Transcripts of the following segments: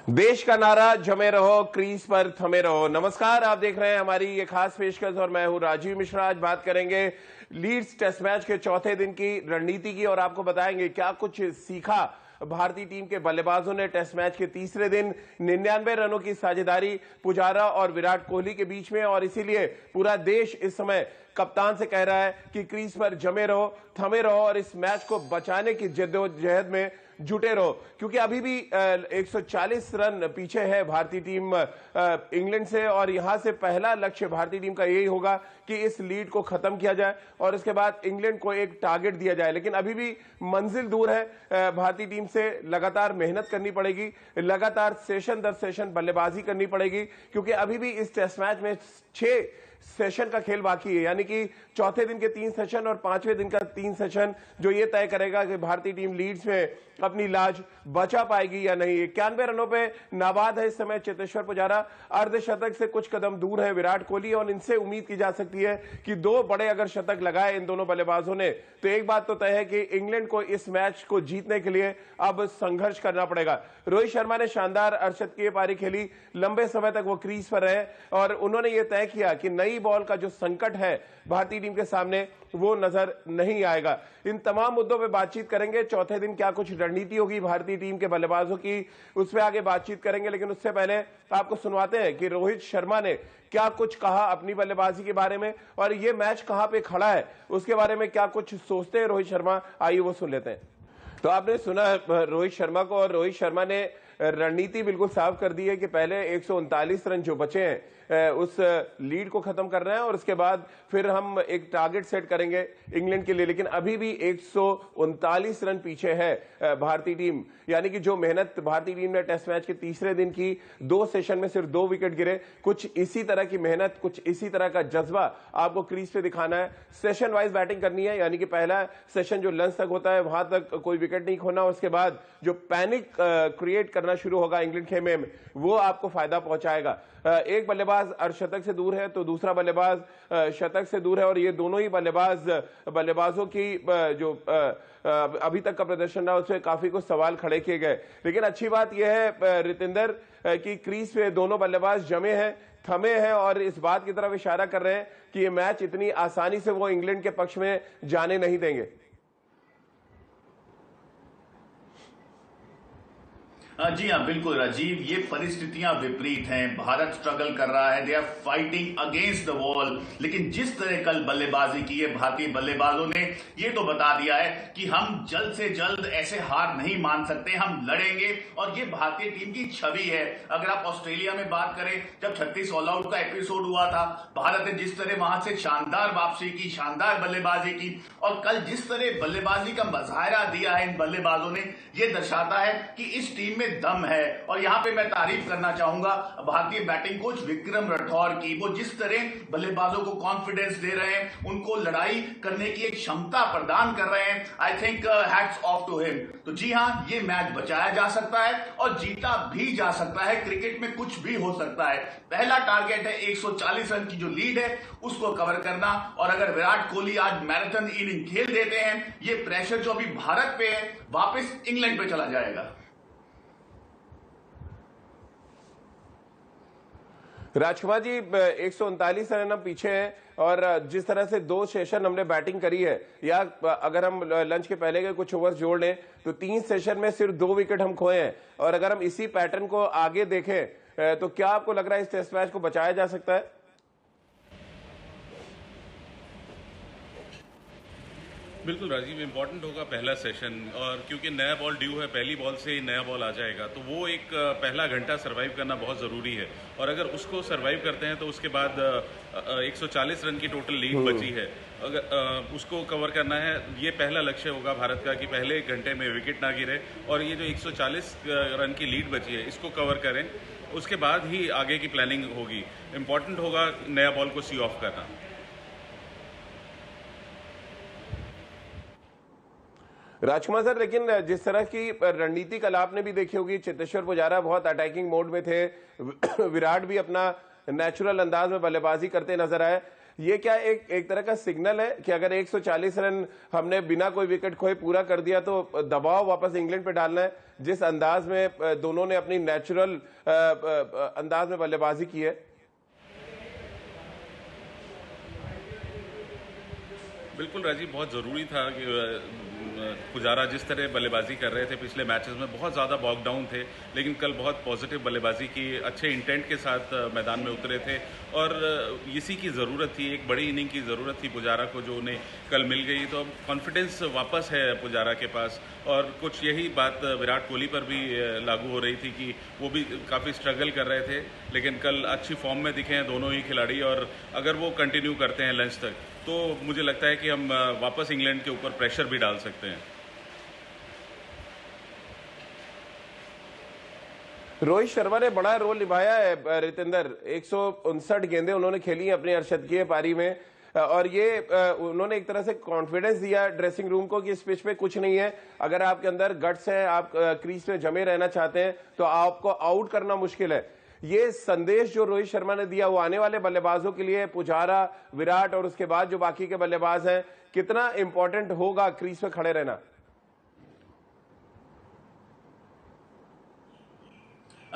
देश का नारा जमे रहो, क्रीज पर थमे रहो। नमस्कार, आप देख रहे हैं हमारी ये खास पेशकश और मैं हूं राजीव मिश्रा। आज बात करेंगे लीड्स टेस्ट मैच के चौथे दिन की रणनीति की और आपको बताएंगे क्या कुछ सीखा भारतीय टीम के बल्लेबाजों ने टेस्ट मैच के तीसरे दिन। 99 रनों की साझेदारी पुजारा और विराट कोहली के बीच में और इसीलिए पूरा देश इस समय कप्तान से कह रहा है कि क्रीज पर जमे रहो, थमे रहो और इस मैच को बचाने की जद्दोजहद में जुटे रहो, क्योंकि अभी भी 140 रन पीछे है भारतीय टीम इंग्लैंड से और यहां से पहला लक्ष्य भारतीय टीम का यही होगा कि इस लीड को खत्म किया जाए और उसके बाद इंग्लैंड को एक टारगेट दिया जाए। लेकिन अभी भी मंजिल दूर है। भारतीय टीम से लगातार मेहनत करनी पड़ेगी, लगातार सेशन दर सेशन बल्लेबाजी करनी पड़ेगी, क्योंकि अभी भी इस टेस्ट मैच में 6 सेशन का खेल बाकी है, यानी कि चौथे दिन के 3 सेशन और पांचवें दिन का 3 सेशन जो ये तय करेगा कि भारतीय टीम लीड्स में अपनी लाज बचा पाएगी या नहीं। 91 रनों पे नाबाद है इस समय चेतेश्वर पुजारा, अर्धशतक से कुछ कदम दूर है विराट कोहली और इनसे उम्मीद की जा सकती है कि 2 बड़े अगर शतक लगाए इन दोनों बल्लेबाजों ने तो एक बात तो तय है कि इंग्लैंड को इस मैच को जीतने के लिए अब संघर्ष करना पड़ेगा। रोहित शर्मा ने शानदार अर्धशतकीय पारी खेली, लंबे समय तक वो क्रीज पर रहे और उन्होंने ये तय किया कि नई बॉल का जो संकट है भारतीय टीम के सामने वो नजर नहीं आएगा। इन तमाम मुद्दों पे बातचीत करेंगे। चौथे दिन क्या कुछ रणनीति होगी भारतीय टीम के बल्लेबाजों की, उस पर आगे बातचीत करेंगे। लेकिन उससे पहले आपको सुनवाते हैं कि रोहित शर्मा ने क्या कुछ कहा अपनी बल्लेबाजी के बारे में और ये मैच कहां पे खड़ा है उसके बारे में क्या कुछ सोचते हैं रोहित शर्मा, आइए वो सुन लेते हैं। तो आपने सुना रोहित शर्मा को और रोहित शर्मा ने रणनीति बिल्कुल साफ कर दी है कि पहले 139 रन जो बचे हैं उस लीड को खत्म करना है और उसके बाद फिर हम एक टारगेट सेट करेंगे इंग्लैंड के लिए। लेकिन अभी भी 139 रन पीछे है भारतीय टीम, यानी कि जो मेहनत भारतीय टीम ने टेस्ट मैच के तीसरे दिन की 2 सेशन में सिर्फ 2 विकेट गिरे, कुछ इसी तरह की मेहनत, कुछ इसी तरह का जज्बा आपको क्रीज पे दिखाना है। सेशन वाइज बैटिंग करनी है, यानी कि पहला सेशन जो लंच तक होता है वहां तक कोई विकेट नहीं खोना, उसके बाद जो पैनिक क्रिएट करना शुरू होगा इंग्लैंड खेमे में वो आपको फायदा पहुंचाएगा। एक बल्लेबाज अर्धशतक से दूर है तो दूसरा बल्लेबाज शतक से दूर है और ये दोनों ही बल्लेबाजों की जो अभी तक का प्रदर्शन रहा उसमें काफी कुछ सवाल खड़े किए गए। लेकिन अच्छी बात यह है रितिंदर कि क्रीज पे दोनों बल्लेबाज जमे हैं, थमे हैं और इस बात की तरफ इशारा कर रहे हैं कि ये मैच इतनी आसानी से वो इंग्लैंड के पक्ष में जाने नहीं देंगे। जी हाँ, बिल्कुल राजीव, ये परिस्थितियां विपरीत हैं। भारत स्ट्रगल कर रहा है, they are fighting against the wall. लेकिन जिस तरह कल बल्लेबाजी की है भारतीय बल्लेबाजों ने, ये तो बता दिया है कि हम जल्द से जल्द ऐसे हार नहीं मान सकते, हम लड़ेंगे और ये भारतीय टीम की छवि है। अगर आप ऑस्ट्रेलिया में बात करें, जब 36 ऑल आउट का एपिसोड हुआ था, भारत ने जिस तरह वहां से शानदार वापसी की, शानदार बल्लेबाजी की और कल जिस तरह बल्लेबाजी का मुजाहरा दिया है इन बल्लेबाजों ने, ये दर्शाता है कि इस टीम में दम है। और यहां पे मैं तारीफ करना चाहूंगा भारतीय बैटिंग कोच विक्रम राठौर की। वो जिस तरह बल्लेबाजों को कॉन्फिडेंस दे रहे हैं, उनको लड़ाई करने की एक क्षमता प्रदान कर रहे हैं, I think hats off to him. तो जी हां, ये मैच बचाया जा सकता है और जीता भी जा सकता है। क्रिकेट में कुछ भी हो सकता है। पहला टारगेट है 140 रन की जो लीड है उसको कवर करना और अगर विराट कोहली आज मैराथन इनिंग खेल देते हैं, ये प्रेशर जो अभी भारत पे है वापस इंग्लैंड पे चला जाएगा। राजकुमार जी, 139 रन हम पीछे हैं और जिस तरह से 2 सेशन हमने बैटिंग करी है, या अगर हम लंच के पहले के कुछ ओवर्स जोड़ लें तो 3 सेशन में सिर्फ 2 विकेट हम खोए हैं और अगर हम इसी पैटर्न को आगे देखें तो क्या आपको लग रहा है इस टेस्ट मैच को बचाया जा सकता है? बिल्कुल राजीव, इंपॉर्टेंट होगा पहला सेशन और क्योंकि नया बॉल ड्यू है, पहली बॉल से ही नया बॉल आ जाएगा तो वो एक पहला घंटा सरवाइव करना बहुत ज़रूरी है और अगर उसको सरवाइव करते हैं तो उसके बाद 140 रन की टोटल लीड बची है, अगर उसको कवर करना है, ये पहला लक्ष्य होगा भारत का कि पहले 1 घंटे में विकेट ना गिरे और ये जो 140 रन की लीड बची है इसको कवर करें, उसके बाद ही आगे की प्लानिंग होगी। इंपॉर्टेंट होगा नया बॉल को सी ऑफ करना। राजकुमार सर, लेकिन जिस तरह की रणनीति कल आपने भी देखी होगी, चेतेश्वर पुजारा बहुत अटैकिंग मोड में थे, विराट भी अपना नेचुरल अंदाज में बल्लेबाजी करते नजर आए, ये क्या एक तरह का सिग्नल है कि अगर 140 रन हमने बिना कोई विकेट खोए पूरा कर दिया तो दबाव वापस इंग्लैंड पे डालना है, जिस अंदाज में दोनों ने अपनी नेचुरल अंदाज में बल्लेबाजी की है? बिल्कुल राजीव, बहुत ज़रूरी था कि पुजारा जिस तरह बल्लेबाजी कर रहे थे पिछले मैचेस में, बहुत ज़्यादा बॉक डाउन थे, लेकिन कल बहुत पॉजिटिव बल्लेबाजी की, अच्छे इंटेंट के साथ मैदान में उतरे थे और इसी की ज़रूरत थी, एक बड़ी इनिंग की ज़रूरत थी पुजारा को जो उन्हें कल मिल गई। तो अब कॉन्फिडेंस वापस है पुजारा के पास और कुछ यही बात विराट कोहली पर भी लागू हो रही थी कि वो भी काफ़ी स्ट्रगल कर रहे थे, लेकिन कल अच्छी फॉर्म में दिखे हैं दोनों ही खिलाड़ी और अगर वो कंटिन्यू करते हैं लंच तक तो मुझे लगता है कि हम वापस इंग्लैंड के ऊपर प्रेशर भी डाल सकते हैं। रोहित शर्मा ने बड़ा रोल निभाया है रितेंद्र, 159 गेंदें उन्होंने खेली अपनी अर्शदीय पारी में और ये उन्होंने एक तरह से कॉन्फिडेंस दिया ड्रेसिंग रूम को कि इस पिच पे कुछ नहीं है, अगर आपके अंदर गट्स है, आप क्रीज में जमे रहना चाहते हैं तो आपको आउट करना मुश्किल है। ये संदेश जो रोहित शर्मा ने दिया वो आने वाले बल्लेबाजों के लिए, पुजारा, विराट और उसके बाद जो बाकी के बल्लेबाज हैं, कितना इंपॉर्टेंट होगा क्रीज पे खड़े रहना?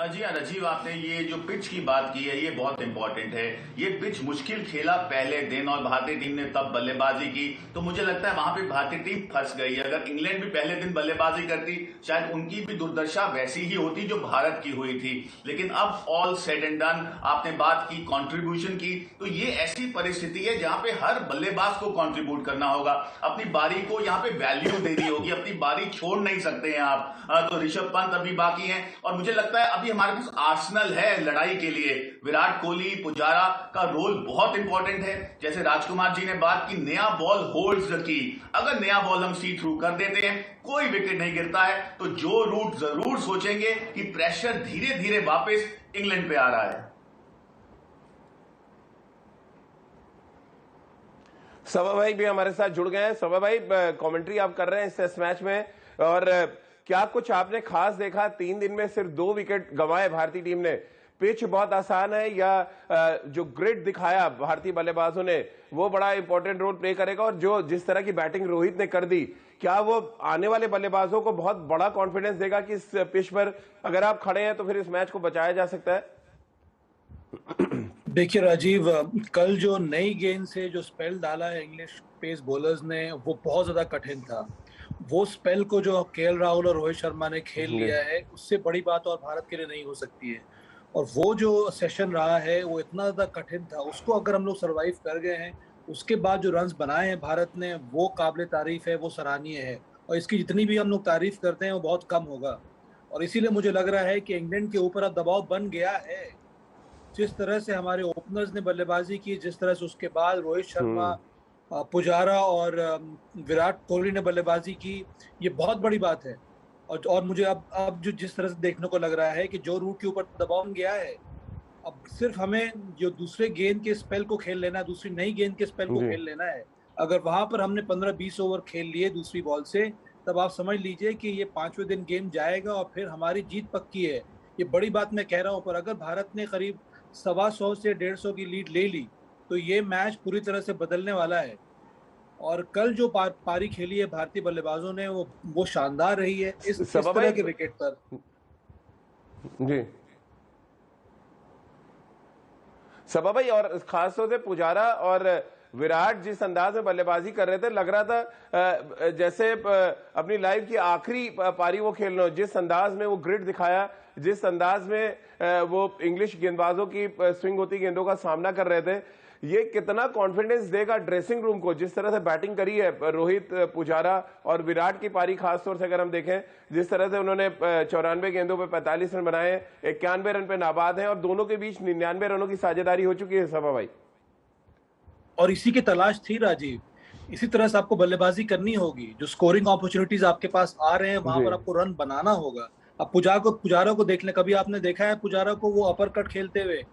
जी हाँ राजीव, आपने ये जो पिच की बात की है ये बहुत इंपॉर्टेंट है। ये पिच मुश्किल खेला पहले दिन और भारतीय टीम ने तब बल्लेबाजी की तो मुझे लगता है वहां पे भारतीय टीम फंस गई है। अगर इंग्लैंड भी पहले दिन बल्लेबाजी करती शायद उनकी भी दुर्दशा वैसी ही होती जो भारत की हुई थी। लेकिन अब ऑल सेड एंड डन, आपने बात की कंट्रीब्यूशन की, तो ये ऐसी परिस्थिति है जहां पे हर बल्लेबाज को कंट्रीब्यूट करना होगा, अपनी बारी को यहाँ पे वैल्यू देनी होगी, अपनी बारी छोड़ नहीं सकते हैं आप। तो ऋषभ पंत अभी बाकी हैं और मुझे लगता है अभी हमारे पास आर्सेनल है लड़ाई के लिए। विराट कोहली, पुजारा का रोल बहुत इंपॉर्टेंट है। जैसे राजकुमार जी ने बात की, नया बॉल होल्ड्स द की, अगर नया बॉल हम सी थ्रू कर देते हैं, कोई विकेट नहीं गिरता है, तो जो रूट जरूर सोचेंगे कि प्रेशर धीरे धीरे वापस इंग्लैंड पे आ रहा है। सबा भाई भी हमारे साथ जुड़ गए हैं। सबा भाई, कमेंट्री आप कर रहे हैं इस टेस्ट मैच में और क्या कुछ आपने खास देखा? 3 दिन में सिर्फ 2 विकेट गंवाए भारतीय टीम ने। पिच बहुत आसान है या जो ग्रिड दिखाया भारतीय बल्लेबाजों ने वो बड़ा इंपॉर्टेंट रोल प्ले करेगा? और जो जिस तरह की बैटिंग रोहित ने कर दी, क्या वो आने वाले बल्लेबाजों को बहुत बड़ा कॉन्फिडेंस देगा कि इस पिच पर अगर आप खड़े हैं तो फिर इस मैच को बचाया जा सकता है? देखिए राजीव, कल जो नई गेंद से जो स्पेल डाला है इंग्लिश पेस बॉलर्स ने वो बहुत ज्यादा कठिन था। वो स्पेल को जो केएल राहुल और रोहित शर्मा ने खेल लिया है उससे बड़ी बात और भारत के लिए नहीं हो सकती है। और वो जो सेशन रहा है वो इतना ज्यादा कठिन था, उसको अगर हम लोग सरवाइव कर गए हैं, उसके बाद जो रन्स बनाए हैं भारत ने वो काबिल तारीफ है, वो सराहनीय है और इसकी जितनी भी हम लोग तारीफ करते हैं वो बहुत कम होगा। और इसीलिए मुझे लग रहा है कि इंग्लैंड के ऊपर अब दबाव बन गया है। जिस तरह से हमारे ओपनर्स ने बल्लेबाजी की, जिस तरह से उसके बाद रोहित शर्मा, पुजारा और विराट कोहली ने बल्लेबाजी की, ये बहुत बड़ी बात है। और मुझे अब जो जिस तरह से देखने को लग रहा है कि जो रूट के ऊपर दबाव गया है, अब सिर्फ हमें जो दूसरे गेंद के स्पेल को खेल लेना है, दूसरी नई गेंद के स्पेल को खेल लेना है। अगर वहां पर हमने 15-20 ओवर खेल लिए दूसरी बॉल से, तब आप समझ लीजिए कि ये 5वें दिन गेम जाएगा और फिर हमारी जीत पक्की है। ये बड़ी बात मैं कह रहा हूँ। पर अगर भारत ने करीब 125 से 150 की लीड ले ली तो ये मैच पूरी तरह से बदलने वाला है। और कल जो पारी खेली है भारतीय बल्लेबाजों ने वो शानदार रही है इस तरह के विकेट पर। जी सबा भाई, और खासतौर से पुजारा और विराट जिस अंदाज में बल्लेबाजी कर रहे थे, लग रहा था जैसे अपनी लाइफ की आखिरी पारी वो खेल रहे हो। जिस अंदाज में वो ग्रिड दिखाया, जिस अंदाज में वो इंग्लिश गेंदबाजों की स्विंग होती गेंदों का सामना कर रहे थे, ये कितना कॉन्फिडेंस देगा ड्रेसिंग रूम को? जिस तरह से बैटिंग करी है रोहित, पुजारा और विराट की पारी खासतौर से अगर हम देखें, जिस तरह से उन्होंने 94 गेंदों पे 45 रन बनाए, 91 रन पे नाबाद हैं और दोनों के बीच 99 रनों की साझेदारी हो चुकी है सबा भाई। और इसी की तलाश थी राजीव, इसी तरह से आपको बल्लेबाजी करनी होगी। जो स्कोरिंग अपॉर्चुनिटीज आपके पास आ रहे हैं वहां पर आपको रन बनाना होगा। अब पुजारा को देख लें, कभी आपने देखा है पुजारा को वो अपर कट खेलते हुए?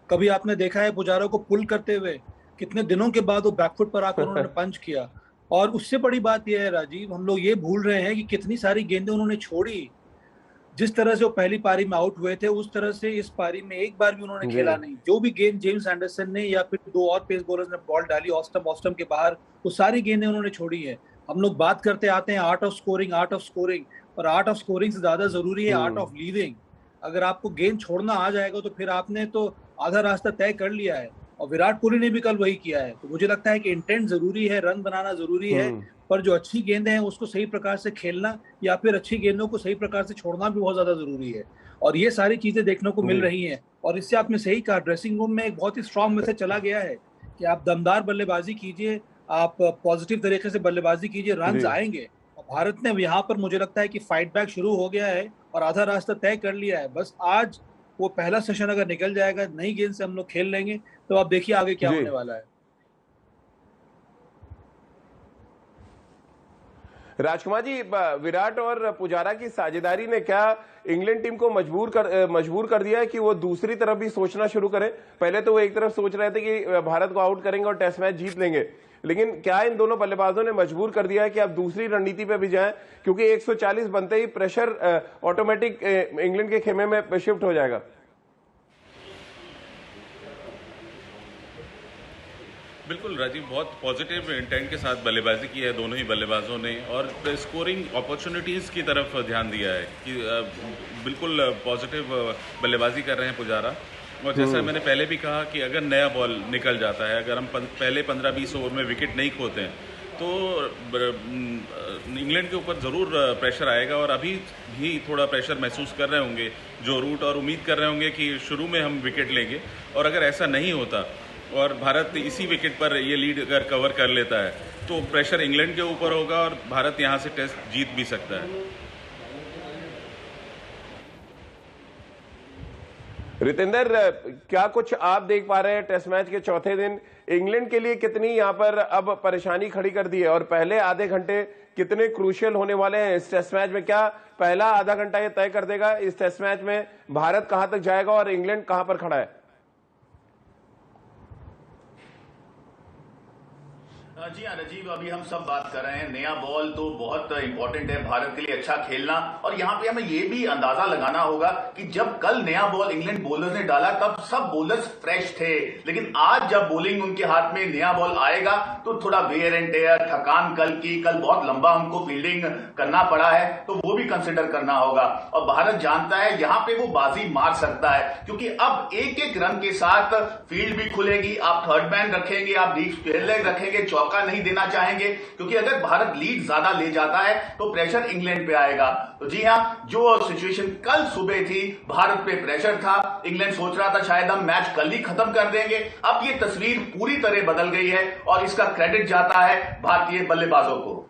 कभी आपने देखा है पुजारा को पुल करते हुए? कितने दिनों के बाद वो बैकफुट पर आकर उन्होंने पंच किया। और उससे बड़ी बात यह है राजीव, हम लोग ये भूल रहे हैं कि कितनी सारी गेंदें उन्होंने छोड़ी। जिस तरह से वो पहली पारी में आउट हुए थे उस तरह से इस पारी में एक बार भी उन्होंने खेला नहीं। जो भी गेंद जेम्स एंडरसन ने या फिर दो और पेस बॉलर्स ने बॉल डाली ऑस्टम के बाहर, वो सारी गेंदें उन्होंने छोड़ी है। हम लोग बात करते आते हैं आर्ट ऑफ स्कोरिंग, और आर्ट ऑफ स्कोरिंग से ज्यादा जरूरी है आर्ट ऑफ लीडिंग। अगर आपको गेंद छोड़ना आ जाएगा तो फिर आपने तो आधा रास्ता तय कर लिया है, और विराट कोहली ने भी कल वही किया है। तो मुझे लगता है कि इंटेंट जरूरी है, रन बनाना जरूरी है, पर जो अच्छी गेंदें हैं उसको सही प्रकार से खेलना या फिर अच्छी गेंदों को सही प्रकार से छोड़ना भी बहुत ज्यादा जरूरी है। और ये सारी चीजें देखने को मिल रही हैं। और इससे आपने सही कहा, ड्रेसिंग रूम में एक बहुत ही स्ट्रांग मैसेज चला गया है कि आप दमदार बल्लेबाजी कीजिए, आप पॉजिटिव तरीके से बल्लेबाजी कीजिए, रन आएंगे। और भारत ने यहाँ पर मुझे लगता है कि फाइट बैक शुरू हो गया है और आधा रास्ता तय कर लिया है। बस आज वो पहला सेशन अगर निकल जाएगा, नई गेंद से हम लोग खेल लेंगे, तो आप देखिए आगे क्या होने वाला है। राजकुमार जी, विराट और पुजारा की साझेदारी ने क्या इंग्लैंड टीम को मजबूर कर दिया है कि वो दूसरी तरफ भी सोचना शुरू करें? पहले तो वो एक तरफ सोच रहे थे कि भारत को आउट करेंगे और टेस्ट मैच जीत लेंगे, लेकिन क्या इन दोनों बल्लेबाजों ने मजबूर कर दिया है कि आप दूसरी रणनीति पे भी जाएं, क्योंकि 140 बनते ही प्रेशर ऑटोमेटिक इंग्लैंड के खेमे में शिफ्ट हो जाएगा? बिल्कुल राजीव, बहुत पॉजिटिव इंटेंट के साथ बल्लेबाजी की है दोनों ही बल्लेबाजों ने, और स्कोरिंग अपॉर्चुनिटीज़ की तरफ ध्यान दिया है कि बिल्कुल पॉजिटिव बल्लेबाजी कर रहे हैं पुजारा। और जैसा मैंने पहले भी कहा कि अगर नया बॉल निकल जाता है, अगर हम पहले 15-20 ओवर में विकेट नहीं खोते हैं तो इंग्लैंड के ऊपर ज़रूर प्रेशर आएगा। और अभी भी थोड़ा प्रेशर महसूस कर रहे होंगे जो रूट, और उम्मीद कर रहे होंगे कि शुरू में हम विकेट लेंगे। और अगर ऐसा नहीं होता और भारत इसी विकेट पर ये लीड अगर कवर कर लेता है तो प्रेशर इंग्लैंड के ऊपर होगा और भारत यहाँ से टेस्ट जीत भी सकता है। रितेंद्र, क्या कुछ आप देख पा रहे हैं टेस्ट मैच के चौथे दिन इंग्लैंड के लिए कितनी यहां पर अब परेशानी खड़ी कर दी है, और पहले आधे घंटे कितने क्रूशियल होने वाले हैं इस टेस्ट मैच में? क्या पहला आधा घंटा ये तय कर देगा इस टेस्ट मैच में भारत कहां तक जाएगा और इंग्लैंड कहां पर खड़ा है? जी हाँ राजीव, अभी हम सब बात कर रहे हैं, नया बॉल तो बहुत इंपॉर्टेंट है भारत के लिए अच्छा खेलना। और यहाँ पे हमें ये भी अंदाजा लगाना होगा कि जब कल नया बॉल इंग्लैंड बॉलर्स ने डाला तब सब बॉलर्स फ्रेश थे, लेकिन आज जब बॉलिंग उनके हाथ में नया बॉल आएगा तो थोड़ा वेयर एंड टेयर, थकान कल बहुत लंबा उनको फील्डिंग करना पड़ा है, तो वो भी कंसिडर करना होगा। और भारत जानता है यहाँ पे वो बाजी मार सकता है, क्योंकि अब एक एक रन के साथ फील्ड भी खुलेगी। आप थर्ड मैन रखेंगे, आप डीप स्क्वायर लेग रखेंगे, चौका नहीं देना चाहेंगे, क्योंकि अगर भारत लीड ज्यादा ले जाता है तो प्रेशर इंग्लैंड पे आएगा। तो जी हाँ, जो सिचुएशन कल सुबह थी, भारत पे प्रेशर था, इंग्लैंड सोच रहा था शायद हम मैच कल ही खत्म कर देंगे। अब ये तस्वीर पूरी तरह बदल गई है और इसका क्रेडिट जाता है भारतीय बल्लेबाजों को।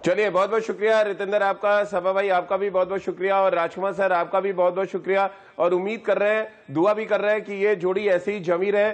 चलिए, बहुत बहुत शुक्रिया रितेंद्र आपका, सभा भाई आपका भी बहुत बहुत शुक्रिया, और राजकुमार सर आपका भी बहुत बहुत शुक्रिया। और उम्मीद कर रहे हैं, दुआ भी कर रहे हैं कि ये जोड़ी ऐसे ही जमी रहे,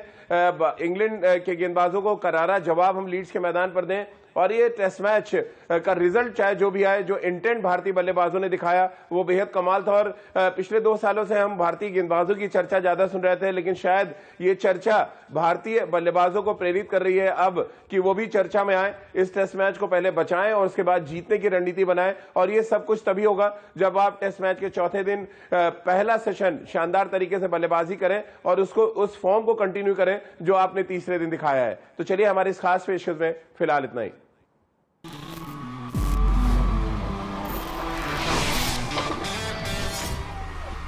इंग्लैंड के गेंदबाजों को करारा जवाब हम लीड्स के मैदान पर दें, और ये टेस्ट मैच का रिजल्ट चाहे जो भी आए, जो इंटेंट भारतीय बल्लेबाजों ने दिखाया वो बेहद कमाल था। और पिछले 2 सालों से हम भारतीय गेंदबाजों की चर्चा ज्यादा सुन रहे थे, लेकिन शायद ये चर्चा भारतीय बल्लेबाजों को प्रेरित कर रही है अब कि वो भी चर्चा में आए, इस टेस्ट मैच को पहले बचाएं और उसके बाद जीतने की रणनीति बनाएं। और ये सब कुछ तभी होगा जब आप टेस्ट मैच के चौथे दिन पहला सेशन शानदार तरीके से बल्लेबाजी करें और उसको उस फॉर्म को कंटिन्यू करें जो आपने तीसरे दिन दिखाया है। तो चलिए, हमारी इस खास पेशकश में फिलहाल इतना ही।